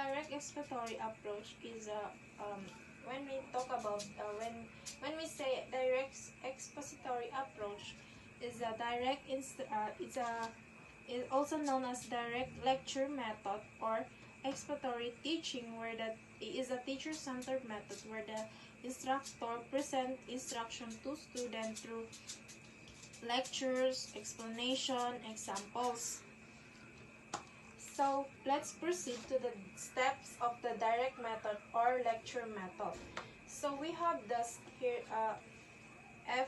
direct expository approach is when we talk about when we say direct expository approach is a is also known as direct lecture method or expository teaching, where that is a teacher-centered method where the instructor present instruction to student through lectures, explanation, examples. So let's proceed to the steps of the direct method or lecture method. So we have this here F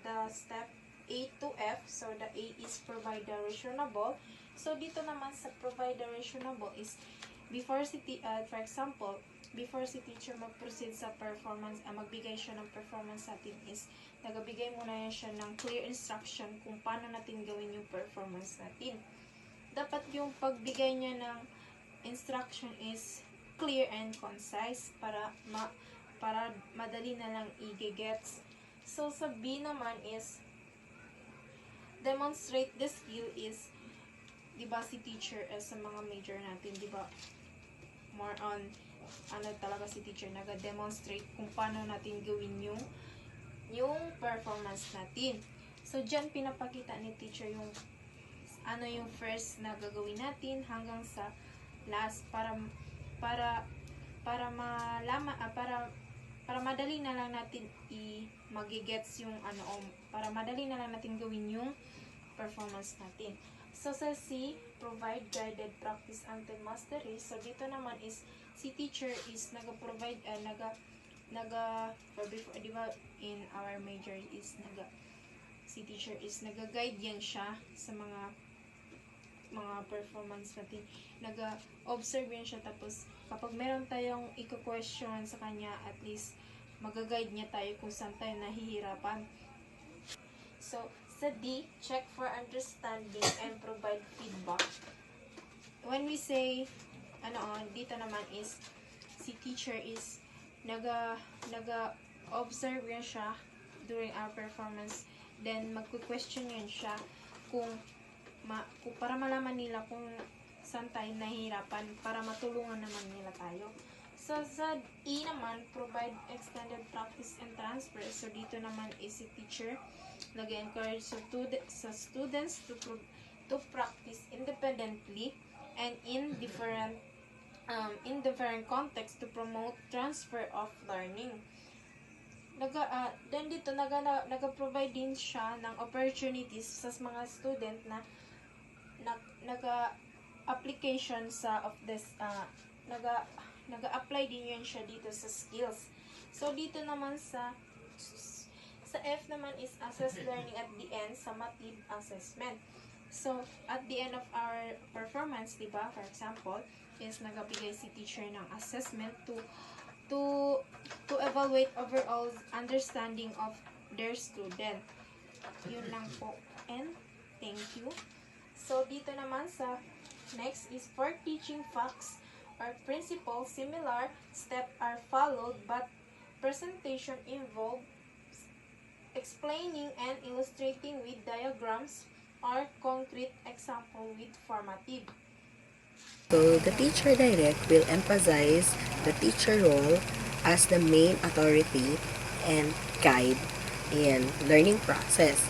the step A to F. So the A is provide the reasonable. So dito naman sa provide the reasonable is before for example, before si teacher mag-proceed sa performance, magbigay siya ng performance sa atin is nagabigay muna siya ng clear instruction kung paano natin gawin yung performance natin. Dapat yung pagbigay niya ng instruction is clear and concise para madali na lang i-gets. So sa B naman is demonstrate the skill is, diba si teacher sa mga major natin, diba more on talaga si teacher naga-demonstrate kung paano natin gawin yung performance natin. So dyan pinapakita ni teacher yung yung first na gagawin natin hanggang sa last para malaman para madali na lang natin magigets yung para madali na lang natin gawin yung performance natin. So sa C, provide guided practice until mastery. So dito naman is si teacher is naga-provide diba in our major is si teacher is naga-guide yan siya sa mga performance natin. Naga-observe yan siya, tapos kapag meron tayong i-question sa kanya, at least mag-guide niya tayo kung saan tayo nahihirapan. So, sa D, check for understanding and provide feedback. When we say, dito naman is, si teacher is naga-observe yan siya during our performance. Then, magku-question yan siya kung para malaman nila kung saan tayo nahihirapan, para matulungan naman nila tayo. So, sa E naman, provide extended practice and transfer. So, dito naman is si teacher nag-encourage sa students to practice independently and in different context to promote transfer of learning. Then dito naga-provide din siya ng opportunities sa mga student na naga-application of this naga-apply din yun siya dito sa skills. So dito naman sa F naman is assess learning at the end sa MATIB assessment. So at the end of our performance, diba, for example, is nagabigay si teacher ng assessment to evaluate overall understanding of their student. Yun lang po. And thank you. So, dito naman sa next is for teaching facts or principles, similar steps are followed, but presentation involves explaining and illustrating with diagrams or concrete example with formative. So, the teacher direct will emphasize the teacher role as the main authority and guide in learning process.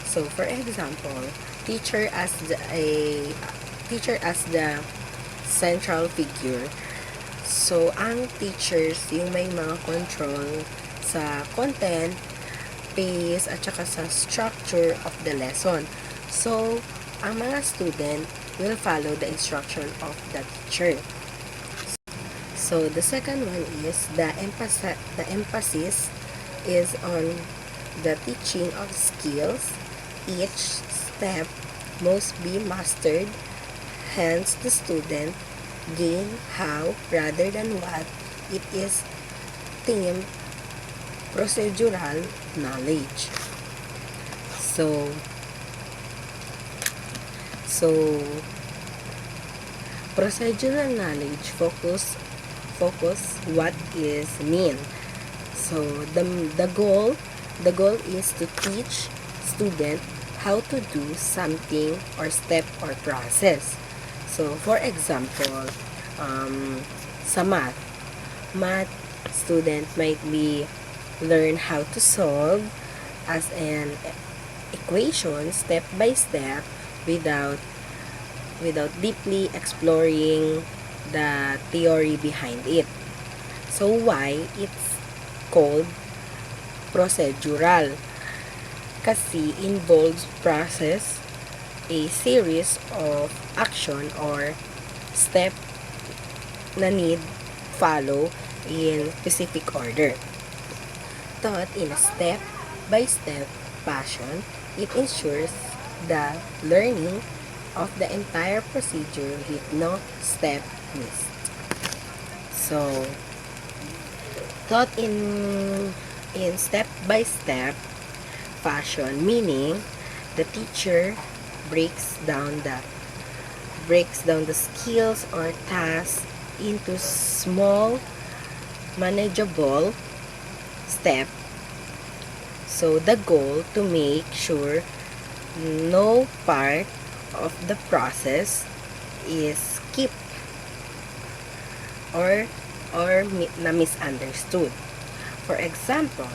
So, for example, teacher as the central figure. So, ang teachers yung may mga control sa content, pace, at saka sa structure of the lesson. So, ang mga student will follow the instruction of the teacher. So, the second one is the emphasis is on the teaching of skills. Each step must be mastered, hence the student gain how rather than what. It is themed procedural knowledge. So procedural knowledge focus what is mean. So the goal is to teach student how to do something or step or process. So for example, sa math. Math student might be learn how to solve as an equation step by step without deeply exploring the theory behind it. So why it's called procedural? Kasi involves process, a series of action or step na need follow in specific order. Taught in a step-by-step fashion, it ensures the learning of the entire procedure with no step missed. So, taught in step-by-step fashion, meaning the teacher breaks down the skills or tasks into small manageable step. So the goal to make sure no part of the process is skipped or na misunderstood. For example,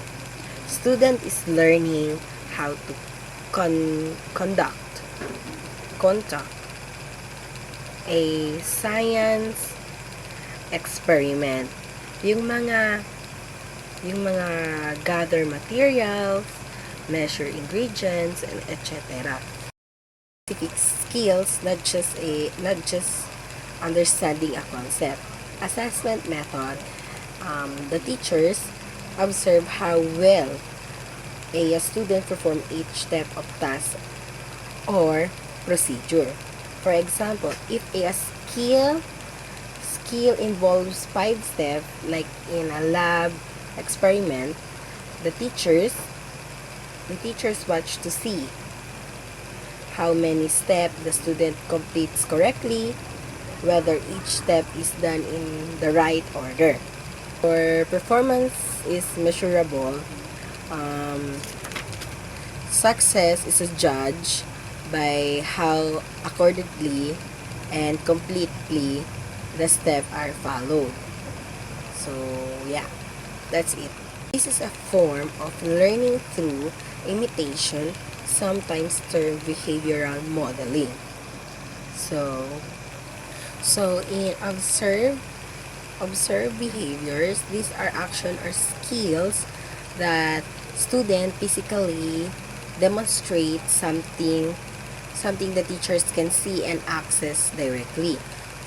student is learning how to conduct a science experiment. Yung mga gather materials, measure ingredients, and etc. Specific skills, not just understanding a concept. Assessment method, the teachers observe how well a student perform each step of task or procedure. For example, if a skill involves 5 steps, like in a lab experiment, the teachers watch to see how many steps the student completes correctly, whether each step is done in the right order. For performance is measurable, success is judged by how accordingly and completely the steps are followed. So yeah, that's it. This is a form of learning through imitation, sometimes termed behavioral modeling. So in observe behaviors, these are action or skills that student physically demonstrate something the teachers can see and access directly.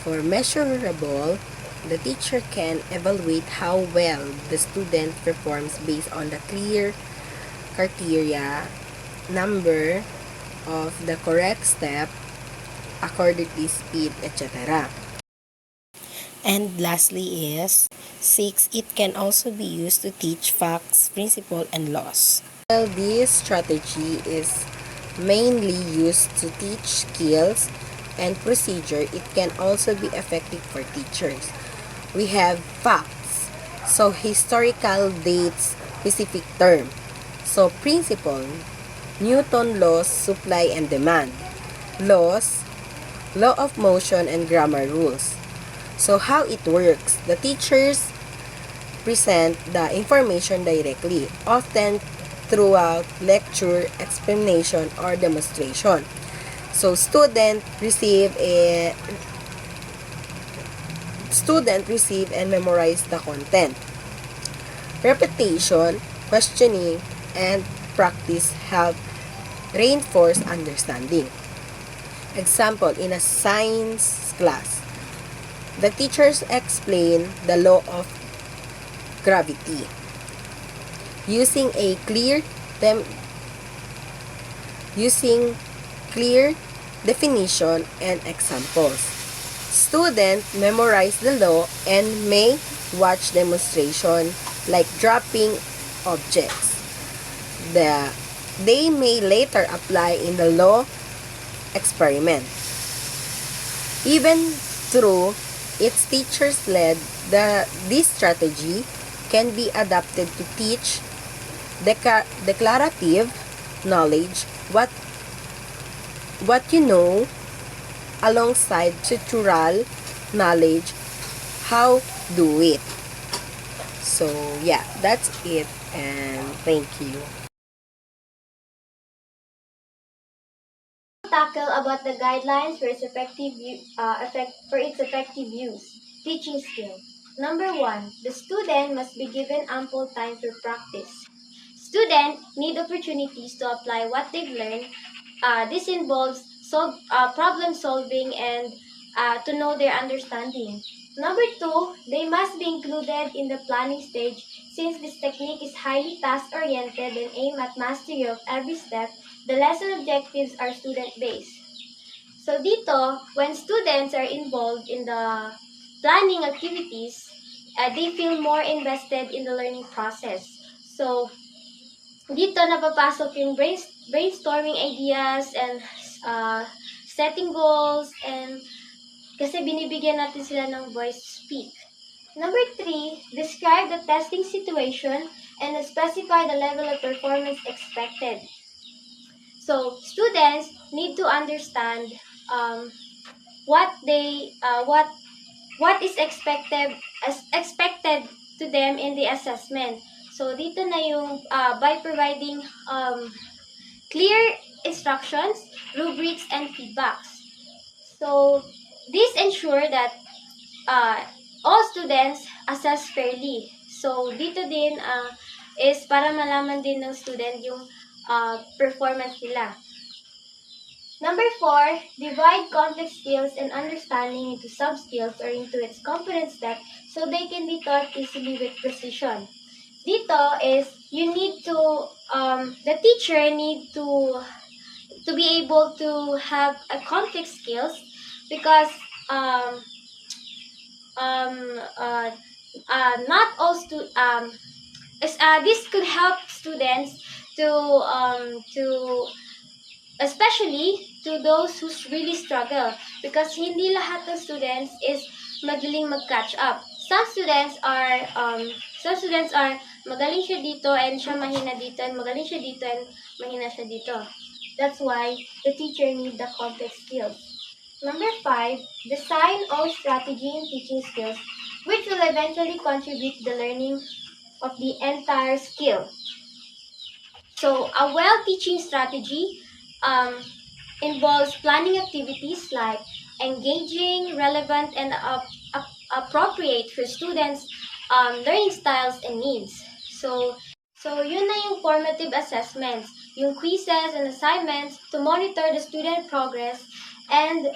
For measurable, the teacher can evaluate how well the student performs based on the clear criteria, number of the correct step, accordingly speed, etc. And lastly is 6. It can also be used to teach facts, principle, and laws. While this strategy is mainly used to teach skills and procedure, it can also be effective for teachers. We have facts. So, historical dates, specific term. So, principle, Newton laws, supply and demand. Laws, law of motion and grammar rules. So, how it works? The teachers present the information directly, often throughout lecture, explanation, or demonstration. So, student receive and memorize the content. Repetition, questioning, and practice help reinforce understanding. Example, in a science class, the teachers explain the law of gravity using clear definition and examples. Students memorize the law and may watch demonstration like dropping objects. They may later apply in the law experiment. Even through its teachers-led, this strategy can be adapted to teach declarative knowledge, what you know, alongside structural knowledge how do it. So yeah, that's it, and thank you. Tackle about the guidelines for its effective use. Teaching skill. Number 1, the student must be given ample time for practice. Students need opportunities to apply what they've learned. This involves problem solving and to know their understanding. Number 2, they must be included in the planning stage since this technique is highly task-oriented and aimed at mastery of every step. The lesson objectives are student-based. So dito, when students are involved in the planning activities, they feel more invested in the learning process. So dito napapasok yung brainstorming ideas and setting goals, and kasi binibigyan natin sila ng voice to speak. Number 3, describe the testing situation and specify the level of performance expected. So students need to understand what is expected to them in the assessment. So dito na yung by providing clear instructions, rubrics, and feedbacks. So this ensure that all students assess fairly. So dito din is para malaman din ng student yung performance nila. Number 4, divide complex skills and understanding into sub-skills or into its component steps so they can be taught easily with precision. Dito is you need to, the teacher need to be able to have a complex skills because not all this could help students to especially to those who really struggle because hindi lahat ng students is madaling mag-catch up. Some students are magaling siya dito and siya mahina dito, and magaling siya dito and mahina siya dito. That's why the teacher needs the complex skills. Number 5, design all strategy in teaching skills which will eventually contribute to the learning of the entire skill. So a well-teaching strategy involves planning activities like engaging, relevant, and appropriate for students' learning styles and needs. So yun na yung formative assessments, yung quizzes and assignments to monitor the student progress and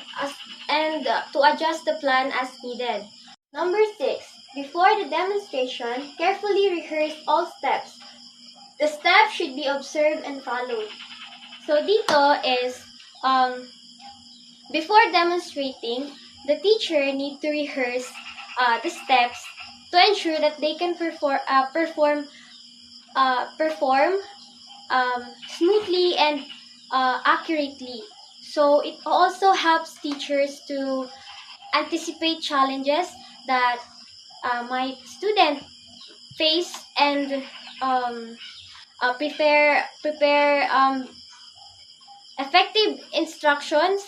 to adjust the plan as needed. Number 6, before the demonstration, carefully rehearse all steps. The steps should be observed and followed. So dito is, before demonstrating, the teacher need to rehearse the steps to ensure that they can perform smoothly and accurately. So it also helps teachers to anticipate challenges that my student face and prepare effective instructions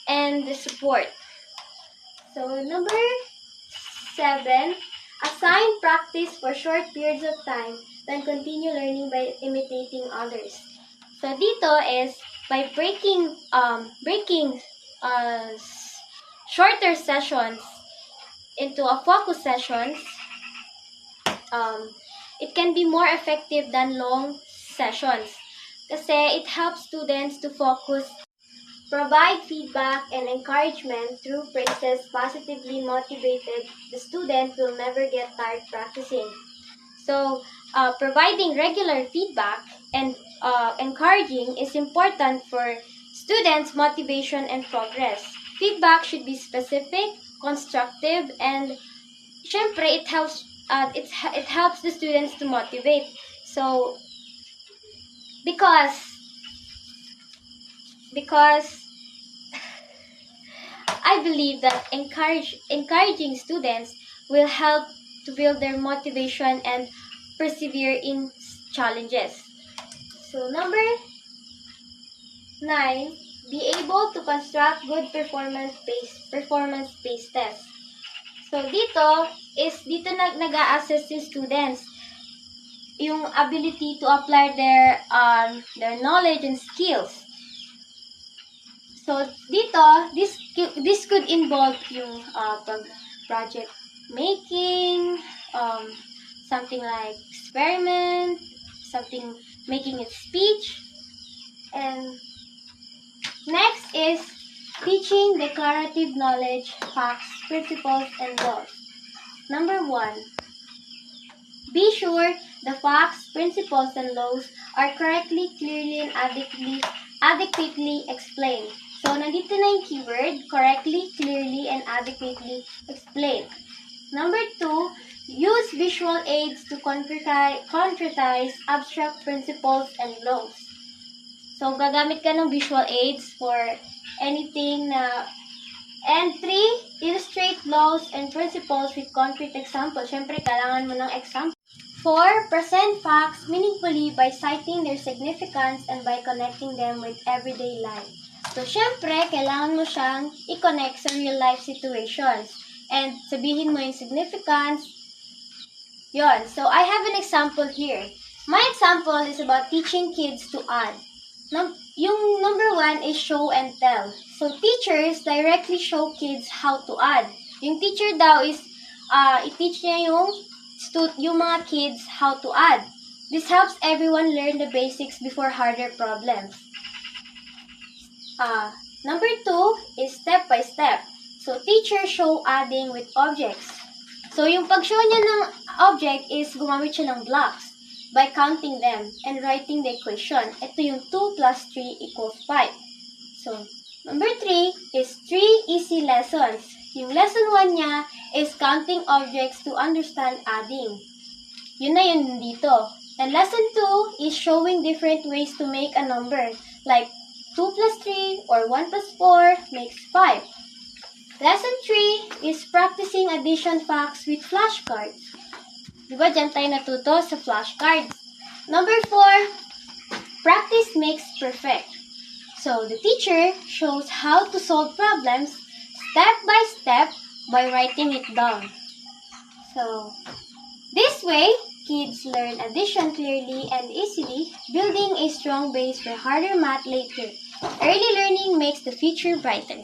and support. So number 7, assign practice for short periods of time, then continue learning by imitating others. So dito is by breaking shorter sessions into a focus sessions, it can be more effective than long sessions. Kasi it helps students to focus, provide feedback and encouragement through praises, positively motivated. The student will never get tired practicing. So, providing regular feedback and encouraging is important for students' motivation and progress. Feedback should be specific, constructive, and syempre it helps the students to motivate. So, because I believe that encouraging students will help to build their motivation and persevere in challenges. So number 9, be able to construct good performance-based tests. So, dito nag-a-assess yung students yung ability to apply their knowledge and skills. So, this could involve yung project making, something like experiment, something making a speech, and next is teaching declarative knowledge, facts, principles, and laws. Number 1, be sure the facts, principles, and laws are correctly, clearly, and adequately explained. So, nandito na yung keyword, correctly, clearly, and adequately explained. Number 2, use visual aids to concretize abstract principles and laws. So, gagamit ka ng visual aids for anything na... And 3, illustrate laws and principles with concrete examples. Siyempre, kailangan mo ng example. 4, present facts meaningfully by citing their significance and by connecting them with everyday life. So, siyempre, kailangan mo siyang i-connect sa real-life situations. And sabihin mo yung significance. Yon. So, I have an example here. My example is about teaching kids to add. Yung number 1 is show and tell. So, teachers directly show kids how to add. Yung teacher daw is, i-teach niya yung mga kids how to add. This helps everyone learn the basics before harder problems. Number 2 is step by step. So, teachers show adding with objects. So, yung pag-show niya ng object is gumamit siya ng blocks by counting them and writing the equation. Ito yung 2 plus 3 equals 5. So, number 3 is 3 easy lessons. Yung lesson 1 niya is counting objects to understand adding. Yun na yun dito. And lesson 2 is showing different ways to make a number. Like 2 plus 3 or 1 plus 4 makes 5. Lesson 3 is practicing addition facts with flashcards. Diba, dyan tayo natuto sa flashcards. Number 4, practice makes perfect. So, the teacher shows how to solve problems step by step by writing it down. So, this way, kids learn addition clearly and easily, building a strong base for harder math later. Early learning makes the future brighter.